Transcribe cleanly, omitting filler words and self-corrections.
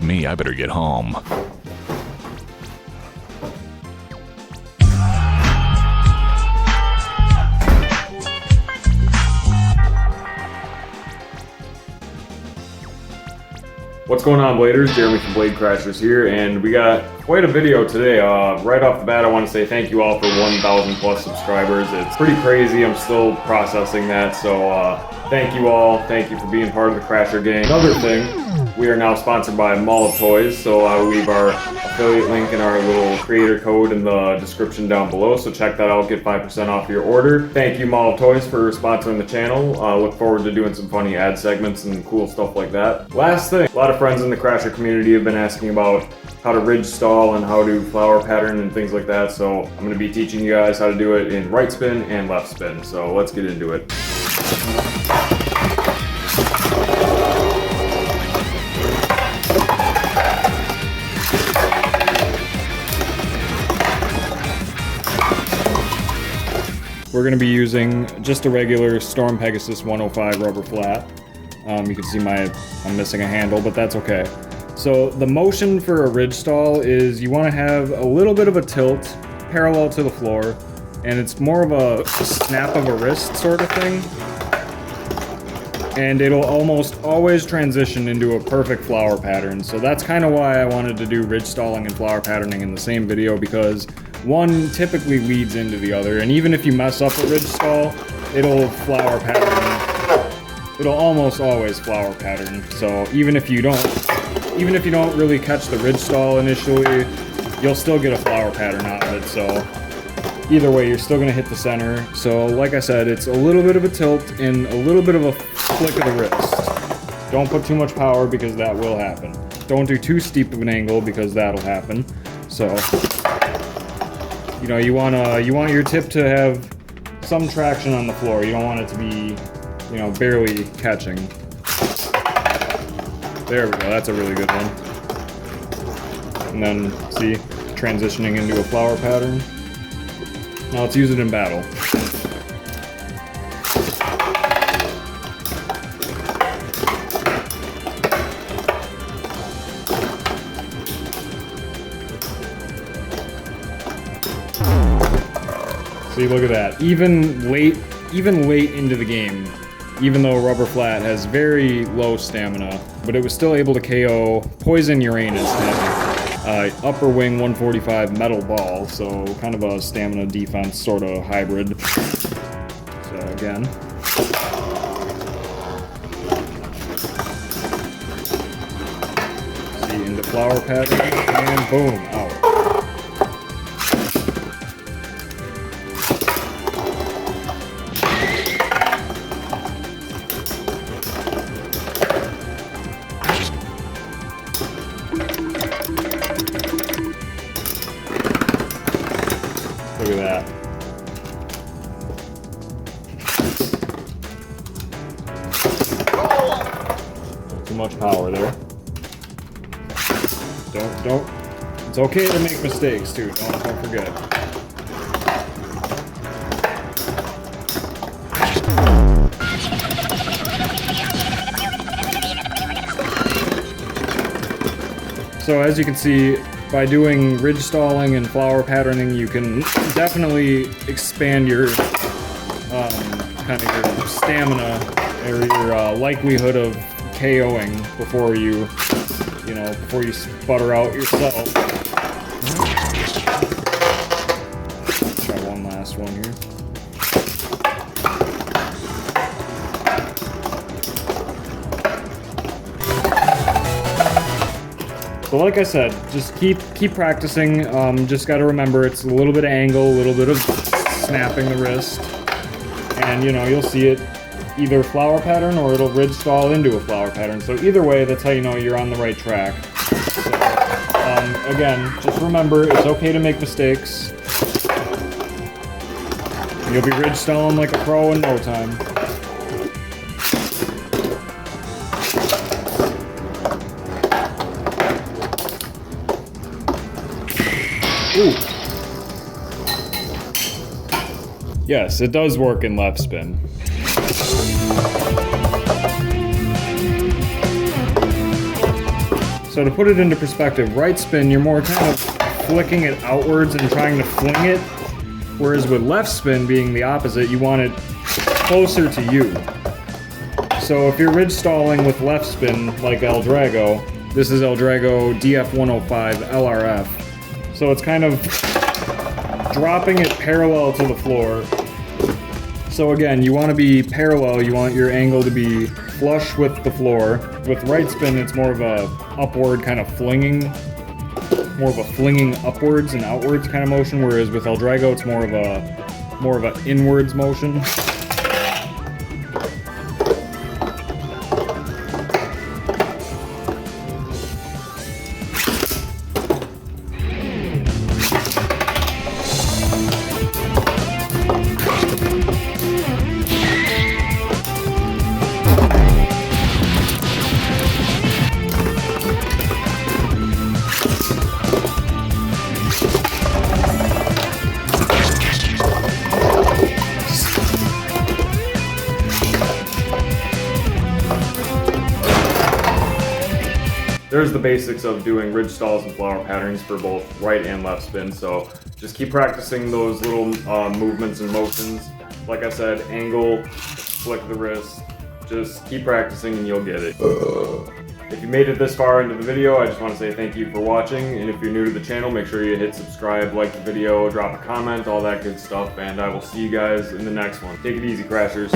me, I better get home. What's going on, Bladers? Jeremy from Blade Crashers here, and we got quite a video today. Right off the bat, I want to say thank you all for 1,000 plus subscribers. It's pretty crazy. I'm still processing that, so thank you all. Thank you for being part of the Crasher gang. Another thing, we are now sponsored by Mall of Toys, so I'll leave our affiliate link and our little creator code in the description down below, so check that out, get 5% off your order. Thank you, Mall of Toys, for sponsoring the channel. Look forward to doing some funny ad segments and cool stuff like that. Last thing, a lot of friends in the Crasher community have been asking about how to ridge stall and how to flower pattern and things like that, so I'm going to be teaching you guys how to do it in right spin and left spin, so let's get into it. We're going to be using just a regular Storm Pegasus 105 rubber flat. You can see I'm missing a handle, but that's okay. So the motion for a ridge stall is you want to have a little bit of a tilt parallel to the floor, and it's more of a snap of a wrist sort of thing. And it'll almost always transition into a perfect flower pattern. So that's kind of why I wanted to do ridge stalling and flower patterning in the same video, because one typically leads into the other, and even if you mess up a ridge stall, it'll flower pattern. It'll almost always flower pattern. So even if you don't really catch the ridge stall initially, you'll still get a flower pattern out of it. So either way, you're still gonna hit the center. So like I said, it's a little bit of a tilt and a little bit of a flick of the wrist. Don't put too much power because that will happen. Don't do too steep of an angle because that'll happen. So you know, you want your tip to have some traction on the floor. You don't want it to be, you know, barely catching. There we go, that's a really good one. And then, see, transitioning into a flower pattern. Now let's use it in battle. See, look at that. Even late into the game, even though Rubber Flat has very low stamina, but it was still able to KO Poison Uranus and Upper Wing 145 Metal Ball, so kind of a stamina defense sort of hybrid. So again. See, into flower pattern, and boom, out. Look at that. Too much power there. Don't. It's okay to make mistakes too. Don't forget. So as you can see, by doing ridge stalling and flower patterning, you can definitely expand your kind of your stamina or your likelihood of KOing before you sputter out yourself. Try one last one here. So like I said, just keep practicing. Just got to remember it's a little bit of angle, a little bit of snapping the wrist, and you know, you'll see it either flower pattern or it'll ridge stall into a flower pattern. So either way, that's how you know you're on the right track. So, again, just remember it's okay to make mistakes. You'll be ridge stalling like a pro in no time. Ooh. Yes, it does work in left spin. So to put it into perspective, right spin, you're more kind of flicking it outwards and trying to fling it, whereas with left spin being the opposite, you want it closer to you. So if you're ridge stalling with left spin, like El Drago, this is El Drago DF105 LRF. So it's kind of dropping it parallel to the floor. So again, you want to be parallel, you want your angle to be flush with the floor. With right spin, it's more of a upward kind of flinging, more of a flinging upwards and outwards kind of motion, whereas with El Drago, it's more of a inwards motion. There's the basics of doing ridge stalls and flower patterns for both right and left spin, so just keep practicing those little movements and motions. Like I said, angle, flick the wrist, just keep practicing and you'll get it. If you made it this far into the video, I just want to say thank you for watching, and if you're new to the channel, make sure you hit subscribe, like the video, drop a comment, all that good stuff, and I will see you guys in the next one. Take it easy, Crashers.